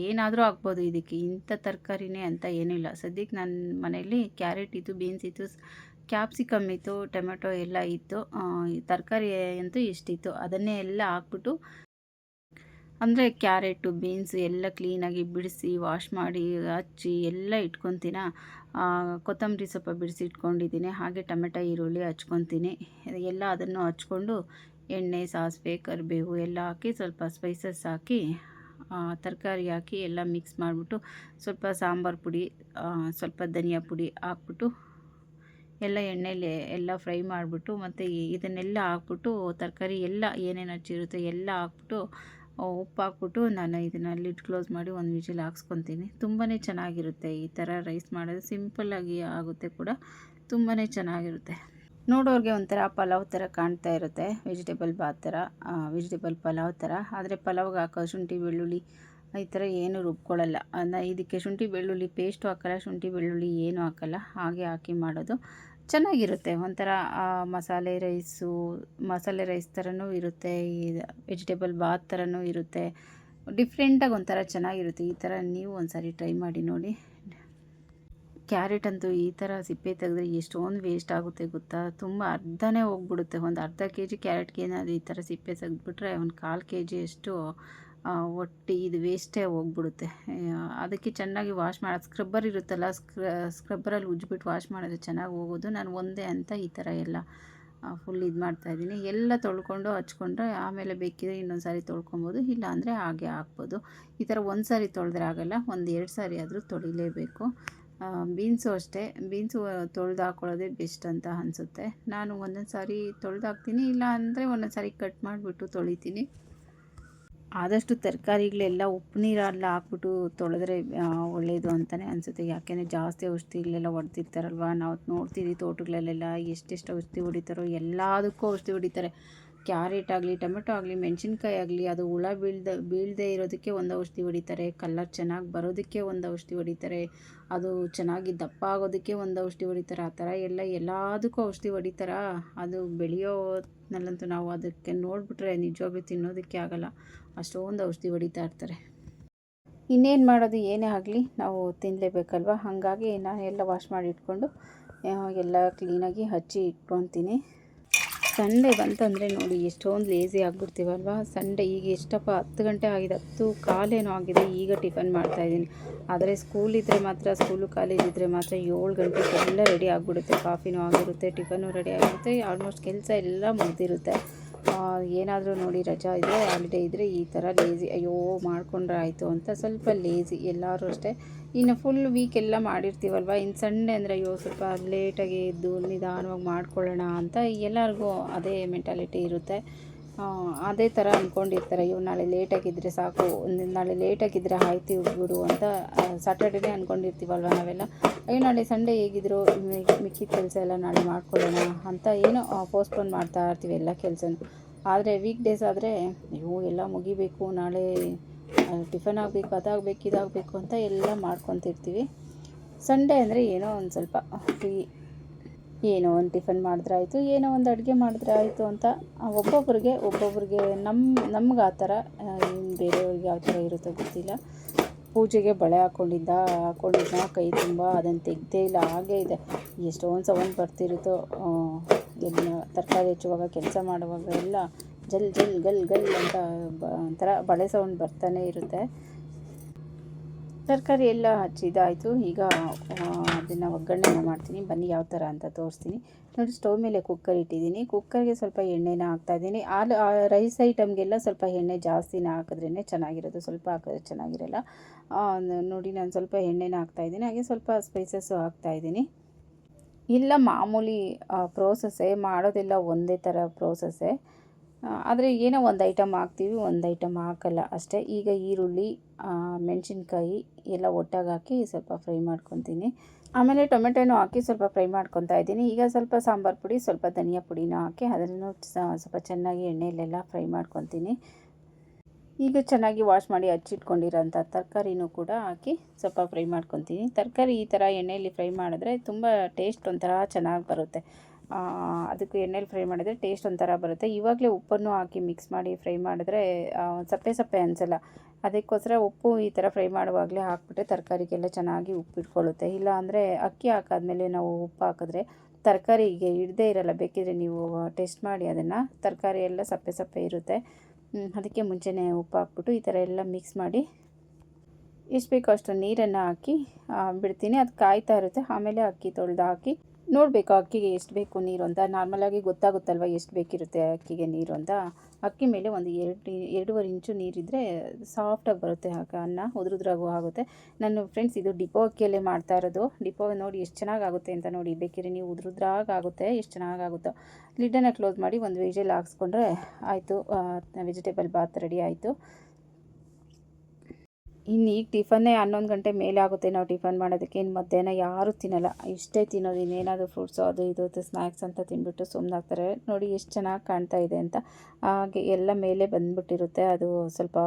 ಏನಾದರೂ ಹಾಕ್ಬೋದು ಇದಕ್ಕೆ. ಇಂಥ ತರಕಾರಿನೇ ಅಂತ ಏನಿಲ್ಲ. ಸದ್ಯಕ್ಕೆ ನನ್ನ ಮನೆಯಲ್ಲಿ ಕ್ಯಾರೆಟ್ ಇತ್ತು, ಬೀನ್ಸ್ ಇತ್ತು, ಕ್ಯಾಪ್ಸಿಕಮ್ ಇತ್ತು, ಟೊಮೆಟೊ ಎಲ್ಲ ಇತ್ತು. ತರಕಾರಿ ಅಂತೂ ಇಷ್ಟಿತ್ತು. ಅದನ್ನೇ ಎಲ್ಲ ಹಾಕ್ಬಿಟ್ಟು, ಅಂದರೆ ಕ್ಯಾರೆಟು, ಬೀನ್ಸು ಎಲ್ಲ ಕ್ಲೀನಾಗಿ ಬಿಡಿಸಿ ವಾಶ್ ಮಾಡಿ ಹಚ್ಚಿ ಎಲ್ಲ ಇಟ್ಕೊತೀನ. ಕೊತ್ತಂಬರಿ ಸ್ವಲ್ಪ ಬಿಡಿಸಿ ಇಟ್ಕೊಂಡಿದ್ದೀನಿ. ಹಾಗೆ ಟೊಮೆಟೊ, ಈರುಳ್ಳಿ ಹಚ್ಕೊತೀನಿ. ಎಲ್ಲ ಅದನ್ನು ಹಚ್ಕೊಂಡು ಎಣ್ಣೆ, ಸಾಸಿವೆ, ಕರಿಬೇವು ಎಲ್ಲ ಹಾಕಿ ಸ್ವಲ್ಪ ಸ್ಪೈಸಸ್ ಹಾಕಿ ತರಕಾರಿ ಹಾಕಿ ಎಲ್ಲ ಮಿಕ್ಸ್ ಮಾಡಿಬಿಟ್ಟು, ಸ್ವಲ್ಪ ಸಾಂಬಾರು ಪುಡಿ, ಸ್ವಲ್ಪ ಧನಿಯಾ ಪುಡಿ ಹಾಕ್ಬಿಟ್ಟು ಎಲ್ಲ ಎಣ್ಣೆಲಿ ಎಲ್ಲ ಫ್ರೈ ಮಾಡಿಬಿಟ್ಟು, ಮತ್ತು ಇದನ್ನೆಲ್ಲ ಹಾಕ್ಬಿಟ್ಟು ತರಕಾರಿ ಎಲ್ಲ ಏನೇನು ಹಚ್ಚಿರುತ್ತೋ ಎಲ್ಲ ಹಾಕ್ಬಿಟ್ಟು ಉಪ್ಪು ಹಾಕ್ಬಿಟ್ಟು ನಾನು ಇದನ್ನು ಲಿಡ್ ಕ್ಲೋಸ್ ಮಾಡಿ ಒಂದು ವಿಜಿಲ್ ಹಾಕ್ಸ್ಕೊತೀನಿ. ತುಂಬಾ ಚೆನ್ನಾಗಿರುತ್ತೆ ಈ ಥರ ರೈಸ್ ಮಾಡೋದು, ಸಿಂಪಲ್ಲಾಗಿ ಆಗುತ್ತೆ ಕೂಡ, ತುಂಬಾ ಚೆನ್ನಾಗಿರುತ್ತೆ. ನೋಡೋರಿಗೆ ಒಂಥರ ಪಲಾವ್ ಥರ ಕಾಣ್ತಾ ಇರುತ್ತೆ, ವೆಜಿಟೇಬಲ್ ಬಾತ್ ಥರ, ವೆಜಿಟೇಬಲ್ ಪಲಾವ್ ಥರ. ಆದರೆ ಪಲಾವ್ಗೆ ಹಾಕೋ ಶುಂಠಿ ಬೆಳ್ಳುಳ್ಳಿ ಈ ಥರ ಏನು ರುಬ್ಕೊಳ್ಳಲ್ಲ. ಇದಕ್ಕೆ ಶುಂಠಿ ಬೆಳ್ಳುಳ್ಳಿ ಪೇಸ್ಟು ಹಾಕಲ್ಲ, ಶುಂಠಿ ಬೆಳ್ಳುಳ್ಳಿ ಏನೂ ಹಾಕಲ್ಲ, ಹಾಗೆ ಹಾಕಿ ಮಾಡೋದು. ಚೆನ್ನಾಗಿರುತ್ತೆ, ಒಂಥರ ಮಸಾಲೆ ರೈಸ್ ಥರನೂ ಇರುತ್ತೆ, ಈ ವೆಜಿಟೇಬಲ್ ಬಾತ್ ಥರನೂ ಇರುತ್ತೆ. ಡಿಫ್ರೆಂಟಾಗಿ ಒಂಥರ ಚೆನ್ನಾಗಿರುತ್ತೆ. ಈ ಥರ ನೀವು ಒಂದ್ಸರಿ ಟ್ರೈ ಮಾಡಿ ನೋಡಿ. ಕ್ಯಾರೆಟ್ ಅಂತೂ ಈ ಥರ ಸಿಪ್ಪೆ ತೆಗೆದ್ರೆ ಎಷ್ಟೊಂದು ವೇಸ್ಟ್ ಆಗುತ್ತೆ ಗೊತ್ತಾ, ತುಂಬ ಅರ್ಧನೇ ಹೋಗ್ಬಿಡುತ್ತೆ. ಒಂದು ಅರ್ಧ ಕೆ ಜಿ ಕ್ಯಾರೆಟ್ಗೆ ಏನಾದರೂ ಈ ಥರ ಸಿಪ್ಪೆ ತೆಗೆದ್ಬಿಟ್ರೆ ಒಂದು 1/4 ಕೆ ಜಿಯಷ್ಟು ಒಟ್ಟು ಇದು ವೇಸ್ಟೇ ಹೋಗ್ಬಿಡುತ್ತೆ. ಅದಕ್ಕೆ ಚೆನ್ನಾಗಿ ವಾಶ್ ಮಾಡೋದು, ಸ್ಕ್ರಬ್ಬರ್ ಇರುತ್ತಲ್ಲ, ಸ್ಕ್ರಬ್ಬರಲ್ಲಿ ಉಜ್ಜಿಬಿಟ್ಟು ವಾಶ್ ಮಾಡೋದು ಚೆನ್ನಾಗಿ ಹೋಗೋದು. ನಾನು ಒಂದೇ ಅಂತ ಈ ಥರ ಎಲ್ಲ ಫುಲ್ ಇದು ಮಾಡ್ತಾಯಿದ್ದೀನಿ. ಎಲ್ಲ ತೊಳ್ಕೊಂಡು ಹಚ್ಕೊಂಡ್ರೆ ಆಮೇಲೆ ಬೇಕಿದ್ರೆ ಇನ್ನೊಂದು ಸಾರಿ ತೊಳ್ಕೊಬೋದು, ಇಲ್ಲಾಂದರೆ ಹಾಗೆ ಹಾಕ್ಬೋದು. ಈ ಥರ ಒಂದು ಸಾರಿ ತೊಳೆದ್ರೆ ಆಗೋಲ್ಲ, 1-2 ಸಾರಿ ಆದರೂ ತೊಳಿಲೇಬೇಕು. ಬೀನ್ಸು ಅಷ್ಟೇ, ಬೀನ್ಸು ತೊಳೆದು ಹಾಕ್ಕೊಳ್ಳೋದೇ ಬೆಸ್ಟ್ ಅಂತ ಅನಿಸುತ್ತೆ. ನಾನು ಒಂದೊಂದು ಸಾರಿ ತೊಳೆದು ಹಾಕ್ತೀನಿ, ಇಲ್ಲ ಅಂದರೆ ಒಂದೊಂದು ಸಾರಿ ಕಟ್ ಮಾಡಿಬಿಟ್ಟು ತೊಳಿತೀನಿ. ಆದಷ್ಟು ತರಕಾರಿಗಳೆಲ್ಲ ಉಪ್ಪು ನೀರೆಲ್ಲ ಹಾಕ್ಬಿಟ್ಟು ತೊಳೆದ್ರೆ ಒಳ್ಳೆಯದು ಅಂತಲೇ ಅನಿಸುತ್ತೆ. ಯಾಕೆಂದರೆ ಜಾಸ್ತಿ ಔಷಧಿಗಳೆಲ್ಲ ಹೊಡೆದಿರ್ತಾರಲ್ವ, ನಾವು ನೋಡ್ತೀವಿ ತೋಟಗಳಲ್ಲೆಲ್ಲ ಎಷ್ಟೆಷ್ಟು ಔಷಧಿ ಹೊಡಿತಾರೋ, ಎಲ್ಲದಕ್ಕೂ ಔಷಧಿ ಹೊಡಿತಾರೆ. ಕ್ಯಾರೆಟ್ ಆಗಲಿ, ಟೊಮೆಟೊ ಆಗಲಿ, ಮೆಣಸಿನ್ಕಾಯಿ ಆಗಲಿ, ಅದು ಹುಳ ಬೀಳದೇ ಇರೋದಕ್ಕೆ ಒಂದು ಔಷಧಿ ಹೊಡಿತಾರೆ, ಕಲರ್ ಚೆನ್ನಾಗಿ ಬರೋದಕ್ಕೆ ಒಂದು ಔಷಧಿ ಹೊಡಿತಾರೆ, ಅದು ಚೆನ್ನಾಗಿ ದಪ್ಪ ಆಗೋದಕ್ಕೆ ಒಂದು ಔಷಧಿ ಹೊಡಿತಾರೆ. ಆ ಥರ ಎಲ್ಲದಕ್ಕೂ ಔಷಧಿ ಹೊಡಿತಾರ. ಅದು ಬೆಳೆಯೋದ್ನಲ್ಲಂತೂ ನಾವು ಅದಕ್ಕೆ ನೋಡಿಬಿಟ್ರೆ ನಿಜವಾಗ್ಲೂ ತಿನ್ನೋದಕ್ಕೆ ಆಗೋಲ್ಲ, ಅಷ್ಟೊಂದು ಔಷಧಿ ಹೊಡಿತಾ ಇರ್ತಾರೆ. ಇನ್ನೇನು ಮಾಡೋದು, ಏನೇ ಆಗಲಿ ನಾವು ತಿನ್ನಲೇಬೇಕಲ್ವ. ಹಾಗಾಗಿ ನಾನು ಎಲ್ಲ ವಾಶ್ ಮಾಡಿ ಇಟ್ಕೊಂಡು ಎಲ್ಲ ಕ್ಲೀನಾಗಿ ಹಚ್ಚಿ ಇಟ್ಕೊತೀನಿ. ಸಂಡೇ ಬಂತಂದರೆ ನೋಡಿ ಎಷ್ಟೊಂದು ಲೇಸಿ ಆಗಿಬಿಡ್ತೀವಲ್ವ. ಸಂಡೇ ಈಗ ಎಷ್ಟಪ್ಪ 10 ಗಂಟೆ ಆಗಿದೆ, 10:15 ಆಗಿದೆ, ಈಗ ಟಿಫನ್ ಮಾಡ್ತಾಯಿದ್ದೀನಿ. ಆದರೆ ಸ್ಕೂಲು ಕಾಲೇಜ್ ಇದ್ದರೆ ಮಾತ್ರ 7 ಗಂಟೆಗೆ ಎಲ್ಲ ರೆಡಿ ಆಗಿಬಿಡುತ್ತೆ. ಕಾಫಿನೂ ಆಗಿರುತ್ತೆ, ಟಿಫನ್ನು ರೆಡಿ ಆಗಿರುತ್ತೆ, ಆಲ್ಮೋಸ್ಟ್ ಕೆಲಸ ಎಲ್ಲ ಮುಗಿದಿರುತ್ತೆ. ಏನಾದರೂ ನೋಡಿ ರಜಾ ಇದ್ದರೆ, ಹಾಲಿಡೇ ಇದ್ದರೆ ಈ ಥರ ಲೇಸಿ, ಅಯ್ಯೋ ಮಾಡಿಕೊಂಡ್ರೆ ಆಯಿತು ಅಂತ ಸ್ವಲ್ಪ ಲೇಸಿ ಎಲ್ಲರೂ ಅಷ್ಟೇ. ಇನ್ನು ಫುಲ್ ವೀಕ್ ಎಲ್ಲ ಮಾಡಿರ್ತೀವಲ್ವ, ಇನ್ನು ಸಂಡೇ ಅಂದರೆ ಅಯ್ಯೋ ಸ್ವಲ್ಪ ಲೇಟಾಗಿ ಎದ್ದು ನಿಧಾನವಾಗಿ ಮಾಡ್ಕೊಳ್ಳೋಣ ಅಂತ ಎಲ್ಲರಿಗೂ ಅದೇ ಮೆಂಟಾಲಿಟಿ ಇರುತ್ತೆ. ಅದೇ ಥರ ಅಂದ್ಕೊಂಡಿರ್ತಾರೆ, ಅಯ್ಯೋ ನಾಳೆ ಲೇಟಾಗಿದ್ದರೆ ಸಾಕು, ನಾಳೆ ಲೇಟಾಗಿದ್ದರೆ ಆಯ್ತು ಬಿಡು ಅಂತ ಸಾಟರ್ಡೇನೇ ಅಂದ್ಕೊಂಡಿರ್ತೀವಲ್ವ ನಾವೆಲ್ಲ. ಅಯ್ಯೋ ನಾಳೆ ಸಂಡೇ ಹೇಗಿದ್ರು ಮಿಕ್ಕಿದ ಕೆಲಸ ಎಲ್ಲ ನಾಳೆ ಮಾಡ್ಕೊಳ್ಳೋಣ ಅಂತ ಏನೋ ಪೋಸ್ಟ್ಪೋನ್ ಮಾಡ್ತಾ ಇರ್ತೀವಿ ಎಲ್ಲ ಕೆಲಸನೂ. ಆದರೆ ವೀಕ್ ಡೇಸ್ ಆದರೆ ಅಯ್ಯೋ ಎಲ್ಲ ಮುಗಿಬೇಕು, ನಾಳೆ ಟಿಫನ್ ಆಗಬೇಕು, ಅದಾಗಬೇಕು, ಇದಾಗಬೇಕು ಅಂತ ಎಲ್ಲ ಮಾಡ್ಕೊತಿರ್ತೀವಿ. ಸಂಡೇ ಅಂದರೆ ಏನೋ ಒಂದು ಸ್ವಲ್ಪ ಫ್ರೀ, ಏನೋ ಒಂದು ಟಿಫನ್ ಮಾಡಿದ್ರೆ ಆಯಿತು, ಏನೋ ಒಂದು ಅಡುಗೆ ಮಾಡಿದ್ರೆ ಆಯಿತು ಅಂತ ಒಬ್ಬೊಬ್ರಿಗೆ ನಮ್ಗೆ ಆ ಥರ, ಬೇರೆಯವ್ರಿಗೆ ಯಾವ ಥರ ಇರುತ್ತೋ ಗೊತ್ತಿಲ್ಲ. ಪೂಜೆಗೆ ಬಳೆ ಹಾಕ್ಕೊಂಡಿದ್ದ ಕೈ ತುಂಬ, ಅದನ್ನು ತೆಗ್ದೇ ಇಲ್ಲ, ಹಾಗೇ ಇದೆ. ಎಷ್ಟೊಂದು ಸೌಂಡ್ ಬರ್ತಿರುತ್ತೋ, ಎಲ್ಲ ತರಕಾರಿ ಹೆಚ್ಚುವಾಗ ಕೆಲಸ ಮಾಡುವಾಗ ಎಲ್ಲ ಜಲ್ ಜಲ್ ಗಲ್ ಗಲ್ ಅಂತ ಒಂಥರ ಬಳೆ ಸೌಂಡ್ ಬರ್ತಾನೆ ಇರುತ್ತೆ. ತರಕಾರಿ ಎಲ್ಲ ಹಚ್ಚಿದಾಯಿತು. ಈಗ ಅದನ್ನು ಒಗ್ಗರಣೆನ ಮಾಡ್ತೀನಿ, ಬನ್ನಿ ಯಾವ ಥರ ಅಂತ ತೋರಿಸ್ತೀನಿ ನೋಡಿ. ಸ್ಟವ್ ಮೇಲೆ ಕುಕ್ಕರ್ ಇಟ್ಟಿದ್ದೀನಿ, ಕುಕ್ಕರ್ಗೆ ಸ್ವಲ್ಪ ಎಣ್ಣೆನ ಹಾಕ್ತಾಯಿದ್ದೀನಿ. ರೈಸ್ ಐಟಮ್ಗೆಲ್ಲ ಸ್ವಲ್ಪ ಎಣ್ಣೆ ಜಾಸ್ತಿನ ಹಾಕಿದ್ರೇ ಚೆನ್ನಾಗಿರೋದು, ಸ್ವಲ್ಪ ಹಾಕಿದ್ರೆ ಚೆನ್ನಾಗಿರಲ್ಲ. ನೋಡಿ ನಾನು ಸ್ವಲ್ಪ ಎಣ್ಣೆನ ಹಾಕ್ತಾಯಿದ್ದೀನಿ, ಹಾಗೆ ಸ್ವಲ್ಪ ಸ್ಪೈಸಸ್ಸು ಹಾಕ್ತಾಯಿದ್ದೀನಿ. ಇಲ್ಲ ಮಾಮೂಲಿ ಪ್ರೋಸೆಸ್ಸೇ, ಮಾಡೋದೆಲ್ಲ ಒಂದೇ ಥರ ಪ್ರೋಸೆಸ್ಸೇ. ಆದರೆ ಏನೋ ಒಂದು ಐಟಮ್ ಹಾಕ್ತೀವಿ, ಒಂದು ಐಟಮ್ ಹಾಕಲ್ಲ ಅಷ್ಟೇ. ಈಗ ಈರುಳ್ಳಿ, ಮೆಣಸಿನ್ಕಾಯಿ ಎಲ್ಲ ಒಟ್ಟಾಗಿ ಹಾಕಿ ಸ್ವಲ್ಪ ಫ್ರೈ ಮಾಡ್ಕೊತೀನಿ. ಆಮೇಲೆ ಟೊಮೆಟೊನೂ ಹಾಕಿ ಸ್ವಲ್ಪ ಫ್ರೈ ಮಾಡ್ಕೊತಾ ಇದ್ದೀನಿ. ಈಗ ಸ್ವಲ್ಪ ಸಾಂಬಾರು ಪುಡಿ, ಸ್ವಲ್ಪ ಧನಿಯಾ ಪುಡಿನ ಹಾಕಿ ಅದನ್ನು ಸ್ವಲ್ಪ ಚೆನ್ನಾಗಿ ಎಣ್ಣೆಯಲ್ಲೆಲ್ಲ ಫ್ರೈ ಮಾಡ್ಕೊತೀನಿ. ಈಗ ಚೆನ್ನಾಗಿ ವಾಶ್ ಮಾಡಿ ಹಚ್ಚಿಟ್ಕೊಂಡಿರೋಂಥ ತರಕಾರಿನೂ ಕೂಡ ಹಾಕಿ ಸ್ವಲ್ಪ ಫ್ರೈ ಮಾಡ್ಕೊತೀನಿ. ತರಕಾರಿ ಈ ಥರ ಎಣ್ಣೆಯಲ್ಲಿ ಫ್ರೈ ಮಾಡಿದ್ರೆ ತುಂಬ ಟೇಸ್ಟ್ ಒಂಥರ ಚೆನ್ನಾಗಿ ಬರುತ್ತೆ. ಅದಕ್ಕೆ ಎಣ್ಣೆಲಿ ಫ್ರೈ ಮಾಡಿದರೆ ಟೇಸ್ಟ್ ಒಂಥರ ಬರುತ್ತೆ. ಇವಾಗಲೇ ಉಪ್ಪನ್ನು ಹಾಕಿ ಮಿಕ್ಸ್ ಮಾಡಿ ಫ್ರೈ ಮಾಡಿದ್ರೆ ಸಪ್ಪೆ ಅನಿಸಲ್ಲ. ಅದಕ್ಕೋಸ್ಕರ ಉಪ್ಪು ಈ ಥರ ಫ್ರೈ ಮಾಡುವಾಗಲೇ ಹಾಕ್ಬಿಟ್ರೆ ತರಕಾರಿಗೆಲ್ಲ ಚೆನ್ನಾಗಿ ಉಪ್ಪು ಇಟ್ಕೊಳ್ಳುತ್ತೆ. ಇಲ್ಲ ಅಂದರೆ ಅಕ್ಕಿ ಹಾಕಾದ್ಮೇಲೆ ನಾವು ಉಪ್ಪು ಹಾಕಿದ್ರೆ ತರಕಾರಿಗೆ ಹಿಡ್ದೇ ಇರಲ್ಲ. ಬೇಕಿದ್ರೆ ನೀವು ಟೆಸ್ಟ್ ಮಾಡಿ ಅದನ್ನು, ತರಕಾರಿ ಎಲ್ಲ ಸಪ್ಪೆ ಇರುತ್ತೆ. ಅದಕ್ಕೆ ಮುಂಚೆನೇ ಉಪ್ಪು ಹಾಕ್ಬಿಟ್ಟು ಈ ಥರ ಎಲ್ಲ ಮಿಕ್ಸ್ ಮಾಡಿ ಎಷ್ಟು ಬೇಕೋ ಅಷ್ಟು ನೀರನ್ನು ಹಾಕಿ ಬಿಡ್ತೀನಿ. ಅದು ಕಾಯ್ತಾ ಇರುತ್ತೆ. ಆಮೇಲೆ ಅಕ್ಕಿ ತೊಳೆದು ಹಾಕಿ ನೋಡಬೇಕು ಅಕ್ಕಿಗೆ ಎಷ್ಟು ಬೇಕು ನೀರು ಅಂತ. ನಾರ್ಮಲಾಗಿ ಗೊತ್ತಾಗುತ್ತಲ್ವ ಎಷ್ಟು ಬೇಕಿರುತ್ತೆ ಅಕ್ಕಿಗೆ ನೀರು ಅಂತ. ಅಕ್ಕಿ ಮೇಲೆ ಒಂದು 2.5 ಇಂಚು ನೀರಿದ್ದರೆ ಸಾಫ್ಟಾಗಿ ಬರುತ್ತೆ, ಆಗ ಅನ್ನ ಉದುರುದ್ರಾಗೂ ಆಗುತ್ತೆ. ನಾನು ಫ್ರೆಂಡ್ಸ್ ಇದು ಡಿಪೋ ಅಕ್ಕಿಯಲ್ಲೇ ಮಾಡ್ತಾ ಇರೋದು. ಡಿಪೋ ನೋಡಿ ಎಷ್ಟು ಚೆನ್ನಾಗಾಗುತ್ತೆ ಅಂತ ನೋಡಿ. ಬೇಕಿದ್ರೆ ನೀವು ಉದುರುದ್ರಾಗುತ್ತೆ ಎಷ್ಟು ಚೆನ್ನಾಗಾಗುತ್ತೋ. ಲಿಡ್ಡನ್ನು ಕ್ಲೋಸ್ ಮಾಡಿ ಒಂದು ವಿಜಿಲ್ ಹಾಕ್ಸ್ಕೊಂಡ್ರೆ ಆಯಿತು, ವೆಜಿಟೇಬಲ್ ಬಾತ್ ರೆಡಿ ಆಯಿತು. ಇನ್ನು ಈಗ ಟಿಫನ್ನೇ 11 ಗಂಟೆ ಮೇಲೆ ಆಗುತ್ತೆ ನಾವು ಟಿಫನ್ ಮಾಡೋದಕ್ಕೆ. ಇನ್ನು ಮಧ್ಯಾಹ್ನ ಯಾರೂ ತಿನ್ನಲ್ಲ, ಇಷ್ಟೇ ತಿನ್ನೋದು. ಇನ್ನೇನಾದರೂ ಫ್ರೂಟ್ಸು ಅದು ಇದು ಸ್ನ್ಯಾಕ್ಸ್ ಅಂತ ತಿಂದ್ಬಿಟ್ಟು ಸುಮ್ಮನಾಗ್ತಾರೆ. ನೋಡಿ ಎಷ್ಟು ಚೆನ್ನಾಗಿ ಕಾಣ್ತಾ ಇದೆ ಅಂತ. ಹಾಗೆ ಎಲ್ಲ ಮೇಲೆ ಬಂದುಬಿಟ್ಟಿರುತ್ತೆ, ಅದು ಸ್ವಲ್ಪ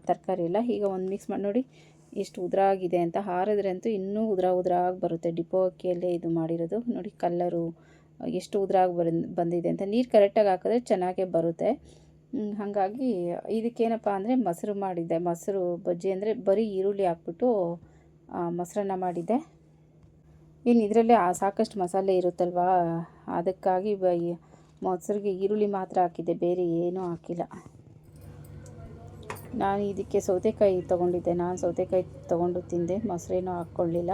ತರಕಾರಿ ಎಲ್ಲ. ಈಗ ಒಂದು ಮಿಕ್ಸ್ ಮಾಡಿ ನೋಡಿ ಎಷ್ಟು ಉದುರಾಗಿದೆ ಅಂತ. ಹಾರಿದ್ರೆ ಅಂತೂ ಇನ್ನೂ ಉದುರಾಗಿ ಬರುತ್ತೆ. ಡಿಪೋ ಅಕ್ಕಿಯಲ್ಲೇ ಇದು ಮಾಡಿರೋದು ನೋಡಿ. ಕಲ್ಲರು ಎಷ್ಟು ಉದುರಾಗಿ ಬಂದಿದೆ ಅಂತ. ನೀರು ಕರೆಕ್ಟಾಗಿ ಹಾಕಿದ್ರೆ ಚೆನ್ನಾಗೇ ಬರುತ್ತೆ. ಹಾಗಾಗಿ ಇದಕ್ಕೇನಪ್ಪ ಅಂದರೆ ಮೊಸರು ಮಾಡಿದ್ದೆ. ಮೊಸರು ಬಜ್ಜಿ ಅಂದರೆ ಬರೀ ಈರುಳ್ಳಿ ಹಾಕ್ಬಿಟ್ಟು ಮೊಸರನ್ನ ಮಾಡಿದ್ದೆ. ಇನ್ನು ಇದರಲ್ಲೇ ಸಾಕಷ್ಟು ಮಸಾಲೆ ಇರುತ್ತಲ್ವ, ಅದಕ್ಕಾಗಿ ಮೊಸರಿಗೆ ಈರುಳ್ಳಿ ಮಾತ್ರ ಹಾಕಿದ್ದೆ, ಬೇರೆ ಏನೂ ಹಾಕಿಲ್ಲ. ನಾನು ಇದಕ್ಕೆ ಸೌತೆಕಾಯಿ ತೊಗೊಂಡಿದ್ದೆ. ನಾನು ಸೌತೆಕಾಯಿ ತೊಗೊಂಡು ತಿಂದೆ, ಮೊಸರೇನೂ ಹಾಕ್ಕೊಳ್ಳಿಲ್ಲ.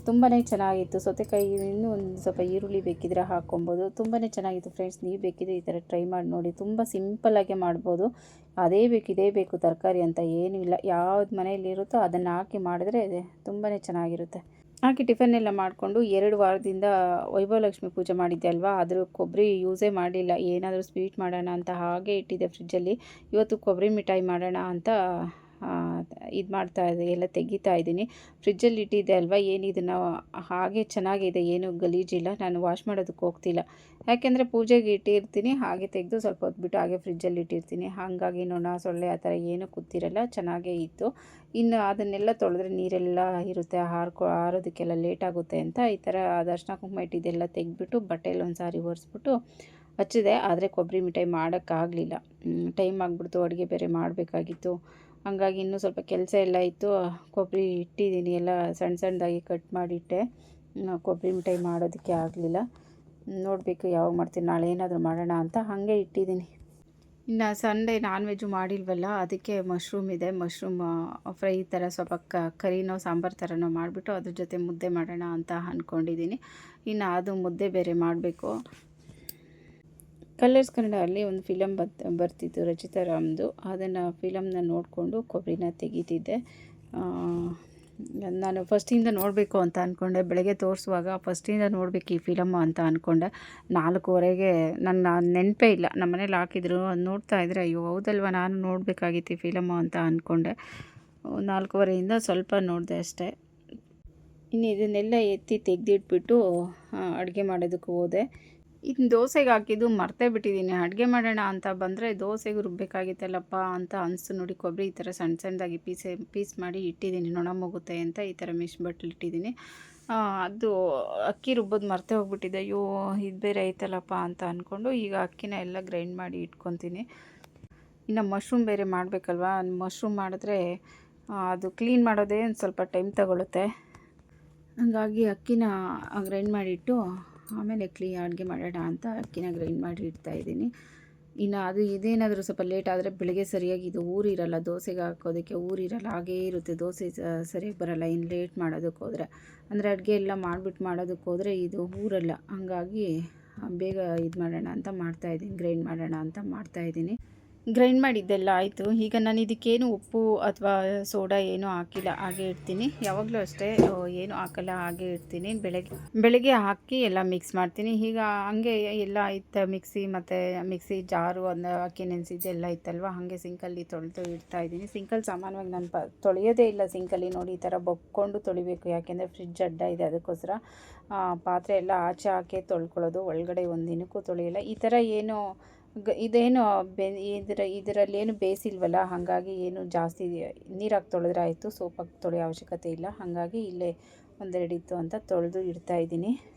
ತುಂಬಾ ಚೆನ್ನಾಗಿತ್ತು ಸೌತೆಕಾಯಿ. ಇನ್ನೂ ಒಂದು ಸ್ವಲ್ಪ ಈರುಳ್ಳಿ ಬೇಕಿದ್ರೆ ಹಾಕ್ಕೊಬೋದು. ತುಂಬಾ ಚೆನ್ನಾಗಿತ್ತು ಫ್ರೆಂಡ್ಸ್. ನೀವು ಬೇಕಿದ್ರೆ ಈ ಥರ ಟ್ರೈ ಮಾಡಿ ನೋಡಿ. ತುಂಬ ಸಿಂಪಲ್ಲಾಗೆ ಮಾಡ್ಬೋದು. ಅದೇ ಬೇಕು ಇದೇ ಬೇಕು ತರಕಾರಿ ಅಂತ ಏನೂ ಇಲ್ಲ. ಯಾವ್ದು ಮನೆಯಲ್ಲಿರುತ್ತೋ ಅದನ್ನು ಹಾಕಿ ಮಾಡಿದ್ರೆ ತುಂಬಾ ಚೆನ್ನಾಗಿರುತ್ತೆ. ಹಾಕಿ ಟಿಫನ್ ಎಲ್ಲ ಮಾಡಿಕೊಂಡು 2 ವಾರದಿಂದ ವೈಭವಲಕ್ಷ್ಮಿ ಪೂಜೆ ಮಾಡಿದ್ದೆ ಅಲ್ವಾ, ಅದ್ರ ಕೊಬ್ಬರಿ ಯೂಸೇ ಮಾಡಲಿಲ್ಲ. ಏನಾದರೂ ಸ್ವೀಟ್ ಮಾಡೋಣ ಅಂತ ಹಾಗೆ ಇಟ್ಟಿದ್ದೆ ಫ್ರಿಜ್ಜಲ್ಲಿ. ಇವತ್ತು ಕೊಬ್ಬರಿ ಮಿಠಾಯಿ ಮಾಡೋಣ ಅಂತ ಇದು ಮಾಡ್ತಾಯಿದ್ದೆ, ಎಲ್ಲ ತೆಗಿತಾ ಇದ್ದೀನಿ. ಫ್ರಿಜ್ಜಲ್ಲಿ ಇಟ್ಟಿದ್ದೆ ಅಲ್ವಾ, ಏನಿದನ್ನು ಹಾಗೆ ಚೆನ್ನಾಗಿದೆ, ಏನೂ ಗಲೀಜಿಲ್ಲ. ನಾನು ವಾಶ್ ಮಾಡೋದಕ್ಕೆ ಹೋಗ್ತಿಲ್ಲ, ಯಾಕೆಂದರೆ ಪೂಜೆಗೆ ಇಟ್ಟಿರ್ತೀನಿ. ಹಾಗೆ ತೆಗೆದು ಸ್ವಲ್ಪ ಹೊತ್ತು ಬಿಟ್ಟು ಹಾಗೆ ಫ್ರಿಜ್ಜಲ್ಲಿ ಇಟ್ಟಿರ್ತೀನಿ. ಹಾಗಾಗಿ ನೊಣ ಸೊಳ್ಳೆ ಆ ಥರ ಏನೂ ಕೂತಿರಲ್ಲ, ಚೆನ್ನಾಗೇ ಇತ್ತು. ಇನ್ನು ಅದನ್ನೆಲ್ಲ ತೊಳೆದ್ರೆ ನೀರೆಲ್ಲ ಇರುತ್ತೆ, ಆರೋದಕ್ಕೆಲ್ಲ ಲೇಟಾಗುತ್ತೆ ಅಂತ ಈ ಥರ ಅರಶಿನ ಕುಂಕುಮ ಇಟ್ಟಿದ್ದೆಲ್ಲ ತೆಗೆದ್ಬಿಟ್ಟು ಬಟ್ಟೆಯಲ್ಲಿ ಒಂದು ಸಾರಿ ಒರೆಸ್ಬಿಟ್ಟು ಹಚ್ಚಿದೆ. ಆದರೆ ಕೊಬ್ಬರಿ ಮಿಠಾಯಿ ಮಾಡೋಕ್ಕಾಗಲಿಲ್ಲ, ಟೈಮ್ ಆಗಿಬಿಡ್ತು. ಅಡುಗೆ ಬೇರೆ ಮಾಡಬೇಕಾಗಿತ್ತು. ಹಾಗಾಗಿ ಇನ್ನೂ ಸ್ವಲ್ಪ ಕೆಲಸ ಎಲ್ಲ ಇತ್ತು. ಕೊಬ್ಬರಿ ಇಟ್ಟಿದ್ದೀನಿ, ಎಲ್ಲ ಸಣ್ಣದಾಗಿ ಕಟ್ ಮಾಡಿಟ್ಟೆ. ಕೊಬ್ಬರಿ ಮಿಠಾಯಿ ಮಾಡೋದಕ್ಕೆ ಆಗಲಿಲ್ಲ. ನೋಡಬೇಕು ಯಾವಾಗ ಮಾಡ್ತೀನಿ, ನಾಳೆ ಏನಾದರೂ ಮಾಡೋಣ ಅಂತ ಹಾಗೆ ಇಟ್ಟಿದ್ದೀನಿ. ಇನ್ನು ಸಂಡೇ ನಾನ್ ವೆಜ್ಜು ಮಾಡಿಲ್ವಲ್ಲ, ಅದಕ್ಕೆ ಮಶ್ರೂಮ್ ಇದೆ. ಮಶ್ರೂಮ್ ಫ್ರೈ ಥರ ಸ್ವಲ್ಪ ಕರಿನೋ ಸಾಂಬಾರು ಥರನೋ ಮಾಡಿಬಿಟ್ಟು ಅದ್ರ ಜೊತೆ ಮುದ್ದೆ ಮಾಡೋಣ ಅಂತ ಅಂದ್ಕೊಂಡಿದ್ದೀನಿ. ಇನ್ನು ಅದು ಮುದ್ದೆ ಬೇರೆ ಮಾಡಬೇಕು. ಕಲರ್ಸ್ ಕನ್ನಡದಲ್ಲಿ ಒಂದು ಫಿಲಮ್ ಬರ್ತಿತ್ತು ರಚಿತಾ ರಾಮ್ದು. ಅದನ್ನು ಫಿಲಮ್ನ ನೋಡಿಕೊಂಡು ಕೊಬ್ಬರಿನ ತೆಗಿತಿದ್ದೆ. ನಾನು ಫಸ್ಟಿಂದ ನೋಡಬೇಕು ಅಂತ ಅಂದ್ಕೊಂಡೆ. ಬೆಳಗ್ಗೆ ತೋರಿಸುವಾಗ ಫಸ್ಟಿಂದ ನೋಡಬೇಕು ಈ ಫಿಲಮ್ಮು ಅಂತ ಅಂದ್ಕೊಂಡೆ. 4:15ಗೆ ನನ್ನ ನೆನಪೇ ಇಲ್ಲ, ನಮ್ಮ ಮನೇಲಿ ಹಾಕಿದ್ರು. ಅದು ನೋಡ್ತಾಯಿದ್ರೆ ಅಯ್ಯೋ ಹೌದಲ್ವ ನಾನು ನೋಡಬೇಕಾಗಿತ್ತು ಈ ಫಿಲಮ್ಮು ಅಂತ ಅಂದ್ಕೊಂಡೆ. 4:15ಯಿಂದ ಸ್ವಲ್ಪ ನೋಡಿದೆ ಅಷ್ಟೇ. ಇನ್ನು ಇದನ್ನೆಲ್ಲ ಎತ್ತಿ ತೆಗೆದಿಟ್ಬಿಟ್ಟು ಅಡುಗೆ ಮಾಡೋದಕ್ಕೆ ಹೋದೆ. ಇನ್ನು ದೋಸೆಗೆ ಹಾಕಿದ್ದು ಮರ್ತೇ ಬಿಟ್ಟಿದ್ದೀನಿ. ಅಡುಗೆ ಮಾಡೋಣ ಅಂತ ಬಂದರೆ ದೋಸೆಗೆ ರುಬ್ಬಬೇಕಾಗಿತ್ತಲ್ಲಪ್ಪ ಅಂತ ಅನಿಸ್ತು ನೋಡಿ. ಕೊಬ್ಬರಿ ಈ ಥರ ಸಣ್ಣದಾಗಿ ಪೀಸ್ ಮಾಡಿ ಇಟ್ಟಿದ್ದೀನಿ, ನೊಣ ಹೋಗುತ್ತೆ ಅಂತ ಈ ಥರ ಬಟ್ಲು ಇಟ್ಟಿದ್ದೀನಿ. ಅದು ಅಕ್ಕಿ ರುಬ್ಬೋದು ಮರ್ತೇ ಹೋಗ್ಬಿಟ್ಟಿದೆ. ಅಯ್ಯೋ ಇದು ಬೇರೆ ಐತಲ್ಲಪ್ಪ ಅಂತ ಅಂದ್ಕೊಂಡು ಈಗ ಅಕ್ಕಿನ ಎಲ್ಲ ಗ್ರೈಂಡ್ ಮಾಡಿ ಇಟ್ಕೊತೀನಿ. ಇನ್ನು ಮಶ್ರೂಮ್ ಬೇರೆ ಮಾಡಬೇಕಲ್ವ. ಮಶ್ರೂಮ್ ಮಾಡಿದ್ರೆ ಅದು ಕ್ಲೀನ್ ಮಾಡೋದೇ ಒಂದು ಸ್ವಲ್ಪ ಟೈಮ್ ತಗೊಳುತ್ತೆ. ಹಾಗಾಗಿ ಅಕ್ಕಿನ ಗ್ರೈಂಡ್ ಮಾಡಿಟ್ಟು ಆಮೇಲೆ ಅಡುಗೆ ಮಾಡೋಣ ಅಂತ ಅಕ್ಕಿನ ಗ್ರೈಂಡ್ ಮಾಡಿ ಇಡ್ತಾಯಿದ್ದೀನಿ. ಇನ್ನು ಅದು ಇದೇನಾದರೂ ಸ್ವಲ್ಪ ಲೇಟ್ ಆದರೆ ಬೆಳಗ್ಗೆ ಸರಿಯಾಗಿ ಇದು ಊರಿರಲ್ಲ, ದೋಸೆಗೆ ಹಾಕೋದಕ್ಕೆ ಊರಿರಲ್ಲ, ಹಾಗೇ ಇರುತ್ತೆ. ದೋಸೆ ಸರಿಯಾಗಿ ಬರೋಲ್ಲ ಇನ್ನು ಲೇಟ್ ಮಾಡೋದಕ್ಕೆ ಹೋದರೆ. ಅಂದರೆ ಅಡುಗೆ ಎಲ್ಲ ಮಾಡೋದಕ್ಕೆ ಹೋದರೆ ಇದು ಊರಲ್ಲ. ಹಾಗಾಗಿ ಬೇಗ ಇದು ಮಾಡೋಣ ಅಂತ ಮಾಡ್ತಾಯಿದ್ದೀನಿ, ಗ್ರೈಂಡ್ ಮಾಡೋಣ ಅಂತ ಮಾಡ್ತಾಯಿದ್ದೀನಿ. ಗ್ರೈಂಡ್ ಮಾಡಿದ್ದೆಲ್ಲ ಆಯಿತು. ಈಗ ನಾನು ಇದಕ್ಕೇನು ಉಪ್ಪು ಅಥವಾ ಸೋಡಾ ಏನೂ ಹಾಕಿಲ್ಲ, ಹಾಗೆ ಇಡ್ತೀನಿ. ಯಾವಾಗಲೂ ಅಷ್ಟೇ ಏನೂ ಹಾಕಲ್ಲ, ಹಾಗೆ ಇಡ್ತೀನಿ. ಬೆಳಗ್ಗೆ ಹಾಕಿ ಎಲ್ಲ ಮಿಕ್ಸ್ ಮಾಡ್ತೀನಿ. ಈಗ ಹಾಗೆ ಎಲ್ಲ ಇತ್ತು, ಮಿಕ್ಸಿ ಜಾರು, ಒಂದು ಅಕ್ಕಿ ನೆನೆಸಿದ್ದೆಲ್ಲ ಇತ್ತಲ್ವ, ಹಾಗೆ ಸಿಂಕಲ್ಲಿ ತೊಳೆದು ಇಡ್ತಾಯಿದ್ದೀನಿ. ಸಿಂಕಲ್ಲಿ ಸಾಮಾನ್ಯವಾಗಿ ನಾನು ತೊಳೆಯೋದೇ ಇಲ್ಲ. ಸಿಂಕಲ್ಲಿ ನೋಡಿ ಈ ಥರ ಬೊಕ್ಕೊಂಡು ತೊಳಿಬೇಕು, ಯಾಕೆಂದರೆ ಫ್ರಿಡ್ಜ್ ಅಡ್ಡ ಇದೆ, ಅದಕ್ಕೋಸ್ಕರ ಪಾತ್ರೆ ಎಲ್ಲ ಆಚೆ ಹಾಕಿ ತೊಳ್ಕೊಳ್ಳೋದು. ಒಳಗಡೆ ಒಂದು ದಿನಕ್ಕೂ ತೊಳೆಯಲ್ಲ. ಈ ಥರ ಏನು ಇದೇನು ಇದರಲ್ಲೇನು ಬೇಯಿಸಿಲ್ವಲ್ಲ, ಹಾಗಾಗಿ ಏನು ಜಾಸ್ತಿ ನೀರಾಗಿ ತೊಳೆದ್ರೆ ಆಯಿತು, ಸೋಪಾಗಿ ತೊಳೆಯೋ ಅವಶ್ಯಕತೆ ಇಲ್ಲ. ಹಾಗಾಗಿ ಇಲ್ಲೇ ಒಂದೆರಡು ಇತ್ತು ಅಂತ ತೊಳೆದು ಇಡ್ತಾಯಿದ್ದೀನಿ.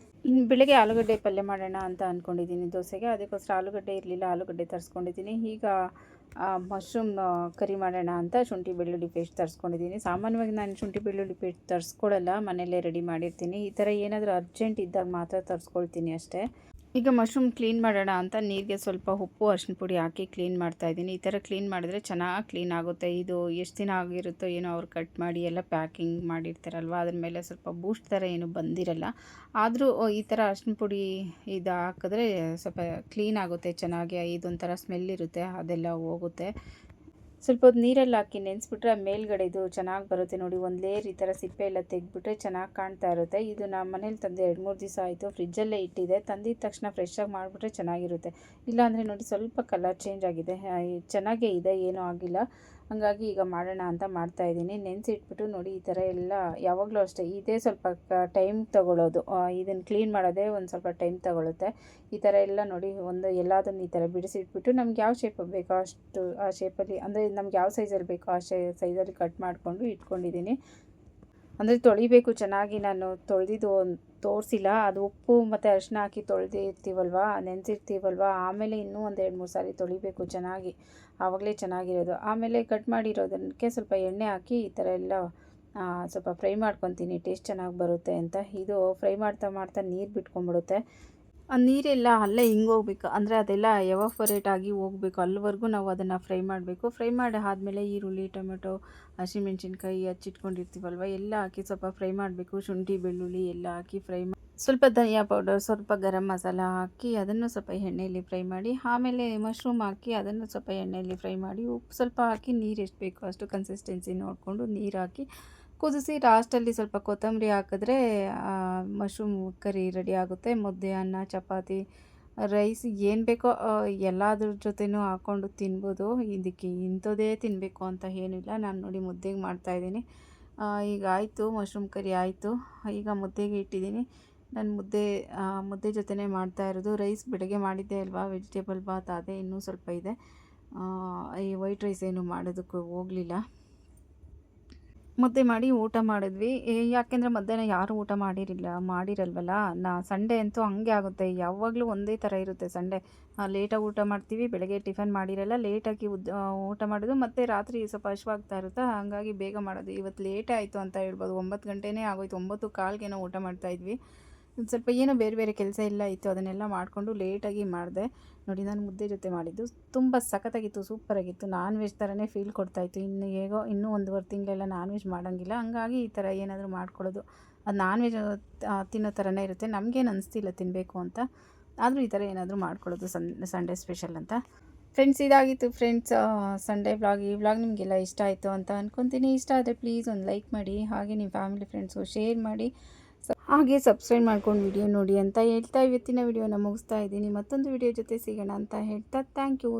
ಇನ್ನು ಬೆಳಗ್ಗೆ ಆಲೂಗಡ್ಡೆ ಪಲ್ಯ ಮಾಡೋಣ ಅಂತ ಅಂದ್ಕೊಂಡಿದ್ದೀನಿ ದೋಸೆಗೆ. ಅದಕ್ಕೋಸ್ಕರ ಆಲೂಗಡ್ಡೆ ಇರಲಿಲ್ಲ, ಆಲೂಗಡ್ಡೆ ತರಿಸ್ಕೊಂಡಿದ್ದೀನಿ. ಈಗ ಮಶ್ರೂಮ್ ಕರಿ ಮಾಡೋಣ ಅಂತ ಶುಂಠಿ ಬೆಳ್ಳುಳ್ಳಿ ಪೇಸ್ಟ್ ತರಿಸ್ಕೊಂಡಿದ್ದೀನಿ. ಸಾಮಾನ್ಯವಾಗಿ ನಾನು ಶುಂಠಿ ಬೆಳ್ಳುಳ್ಳಿ ಪೇಸ್ಟ್ ತರಿಸ್ಕೊಳ್ಳಲ್ಲ, ಮನೆಯಲ್ಲೇ ರೆಡಿ ಮಾಡಿರ್ತೀನಿ. ಈ ಥರ ಏನಾದರೂ ಅರ್ಜೆಂಟ್ ಇದ್ದಾಗ ಮಾತ್ರ ತರಿಸ್ಕೊಳ್ತೀನಿ ಅಷ್ಟೇ. ಈಗ ಮಶ್ರೂಮ್ ಕ್ಲೀನ್ ಮಾಡೋಣ ಅಂತ ನೀರಿಗೆ ಸ್ವಲ್ಪ ಉಪ್ಪು ಅರಿಶಿನ ಪುಡಿ ಹಾಕಿ ಕ್ಲೀನ್ ಮಾಡ್ತಾಯಿದ್ದೀನಿ. ಈ ಥರ ಕ್ಲೀನ್ ಮಾಡಿದ್ರೆ ಚೆನ್ನಾಗಿ ಕ್ಲೀನ್ ಆಗುತ್ತೆ. ಇದು ಎಷ್ಟು ದಿನ ಆಗಿರುತ್ತೋ ಏನೋ ಅವ್ರು ಕಟ್ ಮಾಡಿ ಎಲ್ಲ ಪ್ಯಾಕಿಂಗ್ ಮಾಡಿರ್ತಾರಲ್ವ, ಅದ್ರ ಮೇಲೆ ಸ್ವಲ್ಪ ಬೂಸ್ಟ್ ಥರ ಏನು ಬಂದಿರಲ್ಲ. ಆದರೂ ಈ ಥರ ಅರಿಶಿನ ಪುಡಿ ಇದು ಹಾಕಿದ್ರೆ ಸ್ವಲ್ಪ ಕ್ಲೀನ್ ಆಗುತ್ತೆ ಚೆನ್ನಾಗಿ. ಇದೊಂಥರ ಸ್ಮೆಲ್ ಇರುತ್ತೆ, ಅದೆಲ್ಲ ಹೋಗುತ್ತೆ. ಸ್ವಲ್ಪ ಹೊತ್ತು ನೀರಲ್ಲಿ ಹಾಕಿ ನೆನೆಸ್ಬಿಟ್ರೆ ಮೇಲ್ಗಡೆ ಇದು ಚೆನ್ನಾಗಿ ಬರುತ್ತೆ ನೋಡಿ. ಒಂದು ಲೇಯರ್ ಈ ಥರ ಸಿಪ್ಪೆ ಎಲ್ಲ ತೆಗೆದ್ಬಿಟ್ರೆ ಚೆನ್ನಾಗಿ ಕಾಣ್ತಾ ಇರುತ್ತೆ. ಇದು ನಮ್ಮ ಮನೇಲಿ ತಂದು 2-3 ದಿವಸ ಆಯಿತು, ಫ್ರಿಜ್ಜಲ್ಲೇ ಇಟ್ಟಿದೆ. ತಂದಿದ ತಕ್ಷಣ ಫ್ರೆಶ್ಶಾಗಿ ಮಾಡಿಬಿಟ್ರೆ ಚೆನ್ನಾಗಿರುತ್ತೆ. ಇಲ್ಲಾಂದರೆ ನೋಡಿ ಸ್ವಲ್ಪ ಕಲರ್ ಚೇಂಜ್ ಆಗಿದೆ. ಚೆನ್ನಾಗೇ ಇದೆ, ಏನೂ ಆಗಿಲ್ಲ. ಹಾಗಾಗಿ ಈಗ ಮಾಡೋಣ ಅಂತ ಮಾಡ್ತಾಯಿದ್ದೀನಿ. ನೆನೆಸಿಟ್ಬಿಟ್ಟು ನೋಡಿ ಈ ಥರ ಎಲ್ಲ ಯಾವಾಗಲೂ ಅಷ್ಟೇ ಇದೇ ಸ್ವಲ್ಪ ಟೈಮ್ ತೊಗೊಳ್ಳೋದು. ಇದನ್ನು ಕ್ಲೀನ್ ಮಾಡೋದೇ ಒಂದು ಸ್ವಲ್ಪ ಟೈಮ್ ತೊಗೊಳುತ್ತೆ. ಈ ಥರ ಎಲ್ಲ ನೋಡಿ ಎಲ್ಲದನ್ನು ಈ ಥರ ಬಿಡಿಸಿಟ್ಬಿಟ್ಟು ನಮ್ಗೆ ಯಾವ ಶೇಪ್ ಬೇಕೋ ಅಷ್ಟು ಆ ಶೇಪಲ್ಲಿ, ಅಂದರೆ ನಮ್ಗೆ ಯಾವ ಸೈಜಲ್ಲಿ ಬೇಕೋ ಆ ಸೈಜಲ್ಲಿ ಕಟ್ ಮಾಡಿಕೊಂಡು ಇಟ್ಕೊಂಡಿದ್ದೀನಿ. ಅಂದರೆ ತೊಳಿಬೇಕು ಚೆನ್ನಾಗಿ. ನಾನು ತೊಳೆದಿದ್ದು ತೋರಿಸಿಲ್ಲ. ಅದು ಉಪ್ಪು ಮತ್ತು ಅರಿಶಿನ ಹಾಕಿ ತೊಳೆದಿರ್ತೀವಲ್ವ, ನೆನೆಸಿರ್ತೀವಲ್ವ, ಆಮೇಲೆ ಇನ್ನೂ ಒಂದು 2-3 ಸಾರಿ ತೊಳಿಬೇಕು ಚೆನ್ನಾಗಿ, ಆವಾಗಲೇ ಚೆನ್ನಾಗಿರೋದು. ಆಮೇಲೆ ಕಟ್ ಮಾಡಿರೋದಕ್ಕೆ ಸ್ವಲ್ಪ ಎಣ್ಣೆ ಹಾಕಿ ಈ ಥರ ಎಲ್ಲ ಸ್ವಲ್ಪ ಫ್ರೈ ಮಾಡ್ಕೊತೀನಿ, ಟೇಸ್ಟ್ ಚೆನ್ನಾಗಿ ಬರುತ್ತೆ ಅಂತ. ಇದು ಫ್ರೈ ಮಾಡ್ತಾ ಮಾಡ್ತಾ ನೀರು ಬಿಟ್ಕೊಂಡ್ಬಿಡುತ್ತೆ. ಆ ನೀರೆಲ್ಲ ಅಲ್ಲೇ ಹಿಂಗೋಗ್ಬೇಕು, ಅಂದರೆ ಅದೆಲ್ಲ ಎವಾಪರೇಟ್ ಆಗಿ ಹೋಗಬೇಕು. ಅಲ್ಲಿವರೆಗೂ ನಾವು ಅದನ್ನು ಫ್ರೈ ಮಾಡಬೇಕು. ಫ್ರೈ ಮಾಡಿ ಆದಮೇಲೆ ಈರುಳ್ಳಿ, ಟೊಮೆಟೊ, ಹಸಿಮೆಣ್ಸಿನ್ಕಾಯಿ ಹಚ್ಚಿಟ್ಕೊಂಡಿರ್ತೀವಲ್ವ, ಎಲ್ಲ ಹಾಕಿ ಸ್ವಲ್ಪ ಫ್ರೈ ಮಾಡಬೇಕು. ಶುಂಠಿ, ಬೆಳ್ಳುಳ್ಳಿ ಎಲ್ಲ ಹಾಕಿ ಫ್ರೈ ಮಾಡಿ, ಸ್ವಲ್ಪ ಧನಿಯಾ ಪೌಡರ್, ಸ್ವಲ್ಪ ಗರಂ ಮಸಾಲ ಹಾಕಿ ಅದನ್ನು ಸ್ವಲ್ಪ ಎಣ್ಣೆಯಲ್ಲಿ ಫ್ರೈ ಮಾಡಿ, ಆಮೇಲೆ ಮಶ್ರೂಮ್ ಹಾಕಿ ಅದನ್ನು ಸ್ವಲ್ಪ ಎಣ್ಣೆಯಲ್ಲಿ ಫ್ರೈ ಮಾಡಿ, ಉಪ್ಪು ಸ್ವಲ್ಪ ಹಾಕಿ, ನೀರು ಎಷ್ಟು ಬೇಕೋ ಅಷ್ಟು ಕನ್ಸಿಸ್ಟೆನ್ಸಿ ನೋಡಿಕೊಂಡು ನೀರು ಹಾಕಿ ಕುದಿಸಿ, ಲಾಸ್ಟಲ್ಲಿ ಸ್ವಲ್ಪ ಕೊತ್ತಂಬರಿ ಹಾಕಿದ್ರೆ ಮಶ್ರೂಮ್ ಕರಿ ರೆಡಿ ಆಗುತ್ತೆ. ಮುದ್ದೆ, ಅನ್ನ, ಚಪಾತಿ, ರೈಸ್ ಏನು ಬೇಕೋ ಎಲ್ಲದ್ರ ಜೊತೆನೂ ಹಾಕ್ಕೊಂಡು ತಿನ್ಬೋದು. ಇದಕ್ಕೆ ಇಂಥದ್ದೇ ತಿನ್ನಬೇಕು ಅಂತ ಏನಿಲ್ಲ. ನಾನು ನೋಡಿ ಮುದ್ದೆಗೆ ಮಾಡ್ತಾಯಿದ್ದೀನಿ. ಈಗ ಆಯಿತು, ಮಶ್ರೂಮ್ ಕರಿ ಆಯಿತು. ಈಗ ಮುದ್ದೆಗೆ ಇಟ್ಟಿದ್ದೀನಿ. ನಾನು ಮುದ್ದೆ ಜೊತೆನೇ ಮಾಡ್ತಾ ಇರೋದು. ರೈಸ್ ಬೆಳಗ್ಗೆ ಮಾಡಿದ್ದೆ ಅಲ್ವಾ, ವೆಜಿಟೇಬಲ್ ಬಾತ್, ಅದೇ ಇನ್ನೂ ಸ್ವಲ್ಪ ಇದೆ. ಈ ವೈಟ್ ರೈಸ್ ಏನು ಮಾಡೋದಕ್ಕೂ ಹೋಗಲಿಲ್ಲ. ಮುದ್ದೆ ಮಾಡಿ ಊಟ ಮಾಡಿದ್ವಿ. ಯಾಕೆಂದರೆ ಮಧ್ಯಾಹ್ನ ಯಾರೂ ಊಟ ಮಾಡಿರಲ್ವಲ್ಲ. ಸಂಡೇ ಅಂತೂ ಹಂಗೆ ಆಗುತ್ತೆ, ಯಾವಾಗಲೂ ಒಂದೇ ಥರ ಇರುತ್ತೆ ಸಂಡೇ. ಲೇಟಾಗಿ ಊಟ ಮಾಡ್ತೀವಿ, ಬೆಳಗ್ಗೆ ಟಿಫನ್ ಮಾಡಿರಲ್ಲ, ಲೇಟಾಗಿ ಊಟ ಮಾಡೋದು, ಮತ್ತು ರಾತ್ರಿ ಸ್ವಲ್ಪ ಹಶ್ವಾಗ್ತಾ ಇರುತ್ತೆ. ಹಾಗಾಗಿ ಬೇಗ ಮಾಡೋದು. ಇವತ್ತು ಲೇಟೇ ಆಯಿತು ಅಂತ ಹೇಳ್ಬೋದು. 9 ಗಂಟೆನೇ ಆಗೋಯ್ತು. 9:15ಗೇನೋ ಊಟ ಮಾಡ್ತಾಯಿದ್ವಿ. ಸ್ವಲ್ಪ ಏನೋ ಬೇರೆ ಬೇರೆ ಕೆಲಸ ಎಲ್ಲ ಇತ್ತು, ಅದನ್ನೆಲ್ಲ ಮಾಡಿಕೊಂಡು ಲೇಟಾಗಿ ಮಾಡಿದೆ. ನೋಡಿ ನಾನು ಮುದ್ದೆ ಜೊತೆ ಮಾಡಿದ್ದು ತುಂಬ ಸಖತ್ತಾಗಿತ್ತು, ಸೂಪರಾಗಿತ್ತು. ನಾನ್ ವೆಜ್ ಥರನೇ ಫೀಲ್ ಕೊಡ್ತಾಯಿತ್ತು. ಇನ್ನೂ 1.5 ತಿಂಗಳೆಲ್ಲ ನಾನ್ ವೆಜ್ ಮಾಡೋಂಗಿಲ್ಲ. ಹಂಗಾಗಿ ಈ ಥರ ಏನಾದರೂ ಮಾಡ್ಕೊಳ್ಳೋದು. ಅದು ನಾನ್ ವೆಜ್ ತಿನ್ನೋ ಥರನೇ ಇರುತ್ತೆ. ನಮಗೇನು ಅನಿಸ್ತಿಲ್ಲ ತಿನ್ನಬೇಕು ಅಂತ, ಆದರೂ ಈ ಥರ ಏನಾದರೂ ಮಾಡ್ಕೊಳ್ಳೋದು ಸಂಡೇ ಸ್ಪೆಷಲ್ ಅಂತ. ಫ್ರೆಂಡ್ಸ್, ಇದಾಗಿತ್ತು ಸಂಡೇ ವ್ಲಾಗ್. ಈ ವ್ಲಾಗ್ ನಿಮಗೆಲ್ಲ ಇಷ್ಟ ಆಯಿತು ಅಂತ ಅಂದ್ಕೊತೀನಿ. ಇಷ್ಟ ಆದರೆ ಪ್ಲೀಸ್ ಒಂದು ಲೈಕ್ ಮಾಡಿ, ಹಾಗೆ ನಿಮ್ಮ ಫ್ಯಾಮಿಲಿ ಫ್ರೆಂಡ್ಸು ಶೇರ್ ಮಾಡಿ, ಹಾಗೆ ಸಬ್ಸ್ಕ್ರೈಬ್ ಮಾಡ್ಕೊಂಡು ವಿಡಿಯೋ ನೋಡಿ ಅಂತ ಹೇಳ್ತಾ ಇವತ್ತಿನ ವಿಡಿಯೋನ ಮುಗಿಸ್ತಾ ಇದ್ದೀನಿ. ಮತ್ತೊಂದು ವಿಡಿಯೋ ಜೊತೆ ಸಿಗೋಣ ಅಂತ ಹೇಳ್ತಾ ಥ್ಯಾಂಕ್ ಯು.